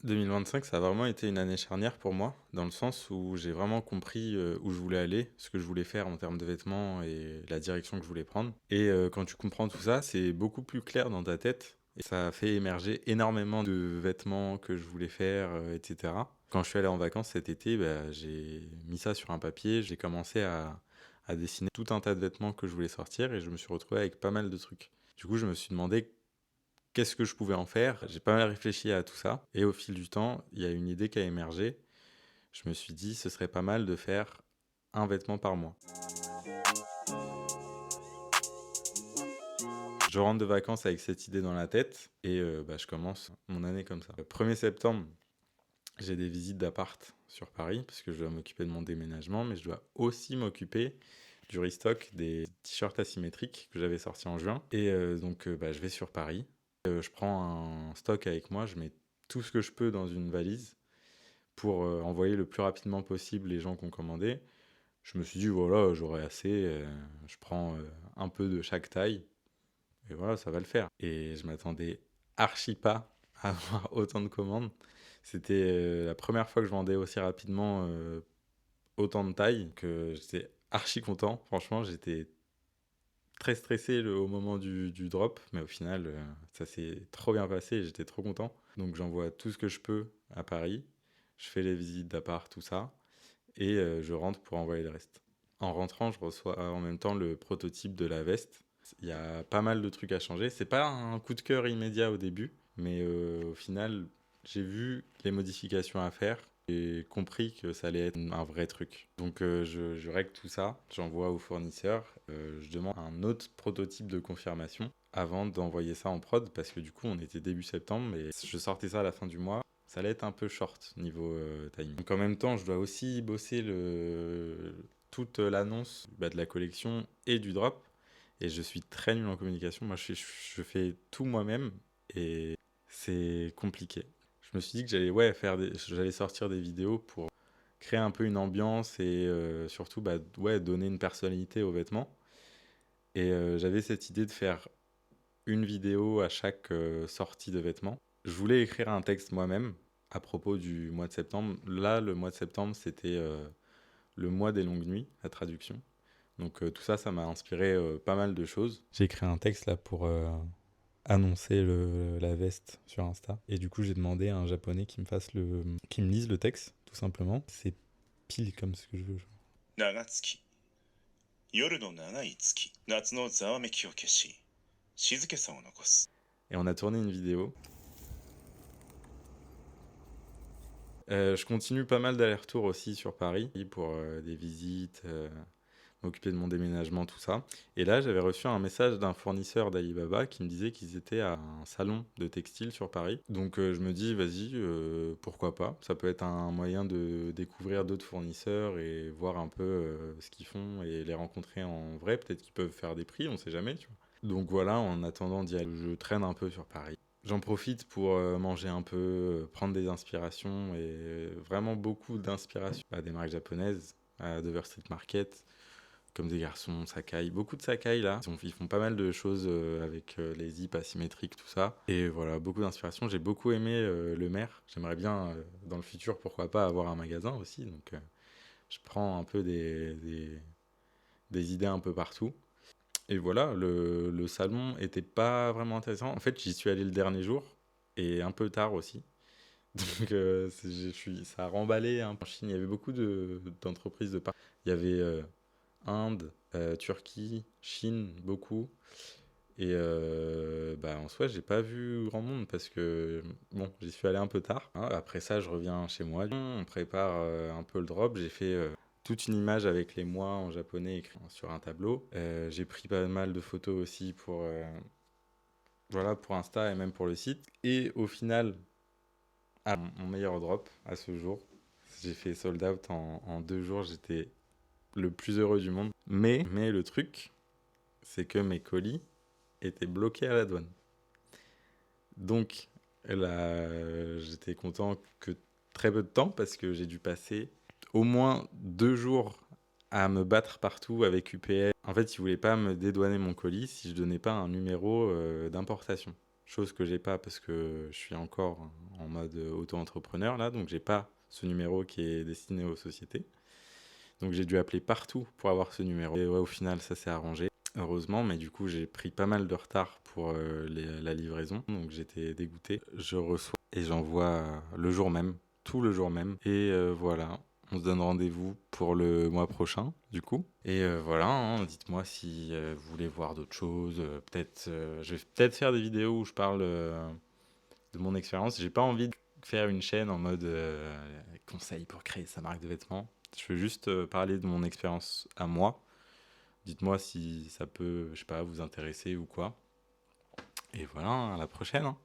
2025, ça a vraiment été une année charnière pour moi, dans le sens où j'ai vraiment compris où je voulais aller, ce que je voulais faire en termes de vêtements et la direction que je voulais prendre. Et quand tu comprends tout ça, c'est beaucoup plus clair dans ta tête. Et ça a fait émerger énormément de vêtements que je voulais faire, etc. Quand je suis allé en vacances cet été, bah, j'ai mis ça sur un papier, j'ai commencé à dessiner tout un tas de vêtements que je voulais sortir et je me suis retrouvé avec pas mal de trucs. Du coup, je me suis demandé qu'est-ce que je pouvais en faire. J'ai pas mal réfléchi à tout ça. Et au fil du temps, il y a une idée qui a émergé. Je me suis dit, ce serait pas mal de faire un vêtement par mois. Je rentre de vacances avec cette idée dans la tête et je commence mon année comme ça. Le 1er septembre, j'ai des visites d'appart sur Paris parce que je dois m'occuper de mon déménagement, mais je dois aussi m'occuper du restock des t-shirts asymétriques que j'avais sortis en juin. Et je vais sur Paris. Je prends un stock avec moi, je mets tout ce que je peux dans une valise pour envoyer le plus rapidement possible les gens qui ont commandé. Je me suis dit, voilà, j'aurai assez, je prends un peu de chaque taille, et voilà, ça va le faire. Et je m'attendais archi pas à avoir autant de commandes. C'était la première fois que je vendais aussi rapidement autant de tailles, que j'étais archi content. Franchement, j'étais très stressé au moment du drop, mais au final, ça s'est trop bien passé et j'étais trop content. Donc j'envoie tout ce que je peux à Paris, je fais les visites d'appart, tout ça, et je rentre pour envoyer le reste. En rentrant, je reçois en même temps le prototype de la veste. Il y a pas mal de trucs à changer. C'est pas un coup de cœur immédiat au début, mais au final, j'ai vu les modifications à faire et compris que ça allait être un vrai truc. Donc je règle tout ça, j'envoie au fournisseur, je demande un autre prototype de confirmation avant d'envoyer ça en prod parce que du coup on était début septembre et je sortais ça à la fin du mois. Ça allait être un peu short niveau timing. Donc en même temps, je dois aussi bosser toute l'annonce de la collection et du drop. Et je suis très nul en communication. Moi, je fais tout moi-même et c'est compliqué. Je me suis dit que j'allais sortir des vidéos pour créer un peu une ambiance et surtout donner une personnalité aux vêtements. Et j'avais cette idée de faire une vidéo à chaque sortie de vêtements. Je voulais écrire un texte moi-même à propos du mois de septembre. Là, le mois de septembre, c'était le mois des longues nuits, la traduction. Donc tout ça, ça m'a inspiré pas mal de choses. J'ai écrit un texte là pour annoncer la veste sur Insta. Et du coup, j'ai demandé à un japonais qui me lise le texte, tout simplement. C'est pile comme ce que je veux. 長月夜の長い月夏のざわめきを消し静けさを残す Et on a tourné une vidéo. Je continue pas mal d'allers-retours aussi sur Paris pour des visites, m'occuper de mon déménagement, tout ça. Et là, j'avais reçu un message d'un fournisseur d'Alibaba qui me disait qu'ils étaient à un salon de textile sur Paris. Donc je me dis, vas-y, pourquoi pas. Ça peut être un moyen de découvrir d'autres fournisseurs et voir un peu ce qu'ils font et les rencontrer en vrai. Peut-être qu'ils peuvent faire des prix, on sait jamais, tu vois. Donc voilà, en attendant d'y aller, je traîne un peu sur Paris. J'en profite pour manger un peu, prendre des inspirations et vraiment beaucoup d'inspirations. Des marques japonaises, Dover Street Market, comme des garçons, Sakai, beaucoup de Sakai là. Ils font pas mal de choses avec les zips asymétriques, tout ça. Et voilà, beaucoup d'inspiration. J'ai beaucoup aimé le maire. J'aimerais bien, dans le futur, pourquoi pas, avoir un magasin aussi. Donc je prends un peu des idées un peu partout. Et voilà, le salon était pas vraiment intéressant. En fait, j'y suis allé le dernier jour et un peu tard aussi. Donc ça a remballé, hein. En Chine, il y avait beaucoup d'entreprises de partout. Il y avait Inde, Turquie, Chine, beaucoup. Et en soi, j'ai pas vu grand monde parce que bon, j'y suis allé un peu tard, hein. Après ça, je reviens chez moi. On prépare un peu le drop. J'ai fait toute une image avec les mois en japonais écrit sur un tableau. J'ai pris pas mal de photos aussi pour Insta et même pour le site. Et au final, mon meilleur drop à ce jour, j'ai fait sold out en 2 jours. J'étais le plus heureux du monde. Mais le truc, c'est que mes colis étaient bloqués à la douane. Donc là, j'étais content que très peu de temps parce que j'ai dû passer au moins 2 jours à me battre partout avec UPS. En fait, ils voulaient pas me dédouaner mon colis si je donnais pas un numéro d'importation. Chose que j'ai pas parce que je suis encore en mode auto-entrepreneur là, donc j'ai pas ce numéro qui est destiné aux sociétés. Donc j'ai dû appeler partout pour avoir ce numéro. Et ouais, au final, ça s'est arrangé, heureusement, mais du coup, j'ai pris pas mal de retard pour la livraison, donc j'étais dégoûté. Je reçois et j'envoie le jour même, tout le jour même. Et voilà, on se donne rendez-vous pour le mois prochain, du coup. Et voilà, hein, dites-moi si vous voulez voir d'autres choses. Je vais peut-être faire des vidéos où je parle de mon expérience. J'ai pas envie de faire une chaîne en mode conseils pour créer sa marque de vêtements. Je veux juste parler de mon expérience à moi. Dites-moi si ça peut, je sais pas, vous intéresser ou quoi. Et voilà, à la prochaine, hein.